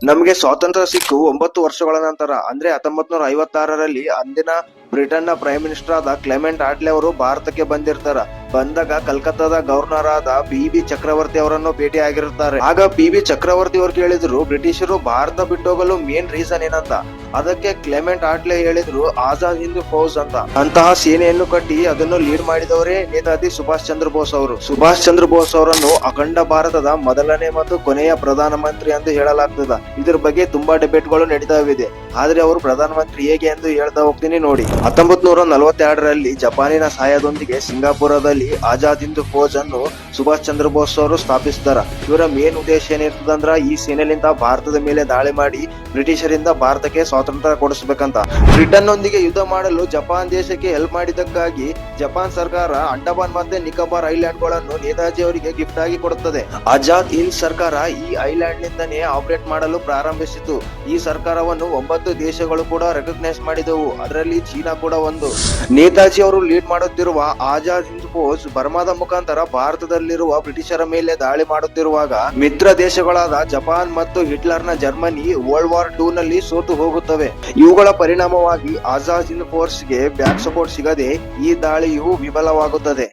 ನಮಗೆ ಸ್ವಾತಂತ್ರ್ಯ ಸಿಕ್ಕು 9 ವರ್ಷಗಳ ನಂತರ ಅಂದ್ರೆ 1956ರಲ್ಲಿ ಅಂದಿನ ಬ್ರಿಟನ್ನ ಪ್ರೈಮ್ ಮಿನಿಸ್ಟರ್ ಆದ ಕ್ಲೆಮೆಂಟ್ ಆಟ್ಲೆ ಅವರು ಭಾರತಕ್ಕೆ ಬಂದಿರ್ತಾರ. ಬಂದಾಗ ಕಲ್ಕತ್ತಾದ ಗವರ್ನರ್ ಆದ ಪಿ.ಬಿ. ಚಕ್ರವರ್ತಿ ಅವರನ್ನು ಭೇಟಿ ಆಗಿರುತ್ತಾರೆ. ಆಗ ಪಿ.ಬಿ. ಚಕ್ರವರ್ತಿ ಅವರು ಕೇಳಿದ್ರು ಬ್ರಿಟಿಷರು ಭಾರತ ಬಿಟ್ಟೋಗಲು ಮೇನ್ ರೀಸನ್ ಏನಂತ. ಅದಕ್ಕೆ ಕ್ಲೆಮೆಂಟ್ ಆಟ್ಲೆ ಹೇಳಿದ್ರು ಆಜಾದ್ ಹಿಂದ್ ಫೌಜ್ ಅಂತ. ಅಂತಹ ಸೇನೆಯನ್ನು ಕಟ್ಟಿ ಅದನ್ನು ಲೀಡ್ ಮಾಡಿದವರೇ ನೇತಾಜಿ ಸುಭಾಷ್ ಚಂದ್ರ ಬೋಸ್ ಅವರು. ಸುಭಾಷ್ ಚಂದ್ರ ಬೋಸ್ ಅವರನ್ನು ಅಖಂಡ ಭಾರತದ ಮೊದಲನೇ ಮತ್ತು ಕೊನೆಯ ಪ್ರಧಾನಮಂತ್ರಿ ಎಂದು ಹೇಳಲಾಗ್ತದ. ಇದ್ರ ಬಗ್ಗೆ ತುಂಬಾ ಡಿಬೇಟ್ಗಳು ನಡೀತಾವಿದೆ. ಆದ್ರೆ ಅವರು ಪ್ರಧಾನಮಂತ್ರಿ ಹೇಗೆ ಎಂದು ಹೇಳ್ತಾ ಹೋಗ್ತೀನಿ ನೋಡಿ. 1942ರಲ್ಲಿ ಜಪಾನಿನ ಸಹಾಯದೊಂದಿಗೆ ಸಿಂಗಾಪುರದಲ್ಲಿ ಆಜಾದ್ ಹಿಂದ್ ಫೌಜ್ ಅನ್ನು ಸುಭಾಷ್ ಚಂದ್ರ ಬೋಸ್ ಅವರು ಸ್ಥಾಪಿಸ್ತಾರ. ಇವರ ಮೇನ್ ಉದ್ದೇಶ ಏನಿರ್ತದಂದ್ರ ಈ ಸೇನೆಲಿಂದ ಭಾರತದ ಮೇಲೆ ದಾಳಿ ಮಾಡಿ ಬ್ರಿಟಿಷರಿಂದ ಭಾರತಕ್ಕೆ ಸ್ವಾತಂತ್ರ್ಯ ಕೊಡಿಸಬೇಕಂತ. ಬ್ರಿಟನ್ ನೊಂದಿಗೆ ಯುದ್ಧ ಮಾಡಲು ಜಪಾನ್ ದೇಶಕ್ಕೆ ಹೆಲ್ಪ್ ಮಾಡಿದ್ದಕ್ಕಾಗಿ ಜಪಾನ್ ಸರ್ಕಾರ ಅಂಡಮಾನ್ ಮತ್ತೆ ನಿಕೋಬಾರ್ ಐಲ್ಯಾಂಡ್ ಗಳನ್ನು ನೇತಾಜಿ ಅವರಿಗೆ ಗಿಫ್ಟ್ ಆಗಿ ಕೊಡುತ್ತದೆ. ಆಜಾದ್ ಹಿಂದ್ ಸರ್ಕಾರ ಈ ಐಲ್ಯಾಂಡ್ ನಿಂದನೇ ಆಪರೇಟ್ ಮಾಡಲು ಪ್ರಾರಂಭಿಸಿತು. ಈ ಸರ್ಕಾರವನ್ನು 9 ದೇಶಗಳು ಕೂಡ ರೆಕಗ್ನೈಸ್ ಮಾಡಿದವು. ಅದರಲ್ಲಿ ಚೀನಾ ಕೂಡ ಒಂದು. ನೇತಾಜಿ ಅವರು ಲೀಡ್ ಮಾಡುತ್ತಿರುವ ಆಜಾದ್ ಹಿಂದ್ ಫೌಜ್ ಬರ್ಮಾದ ಮುಖಾಂತರ ಭಾರತದಲ್ಲಿರುವ ಬ್ರಿಟಿಷರ ಮೇಲೆ ದಾಳಿ ಮಾಡುತ್ತಿರುವಾಗ ಮಿತ್ರ ದೇಶಗಳಾದ ಜಪಾನ್ ಮತ್ತು ಹಿಟ್ಲರ್ನ ಜರ್ಮನಿ ವರ್ಲ್ಡ್ ವಾರ್ II ನಲ್ಲಿ ಸೋತು ಹೋಗುತ್ತವೆ. ಇವುಗಳ ಪರಿಣಾಮವಾಗಿ ಆಜಾದ್ ಹಿಂದ್ ಫೋರ್ಸ್ ಗೆ ಬ್ಯಾಕ್ ಸಪೋರ್ಟ್ ಸಿಗದೆ ಈ ದಾಳಿಯು ವಿಫಲವಾಗುತ್ತದೆ.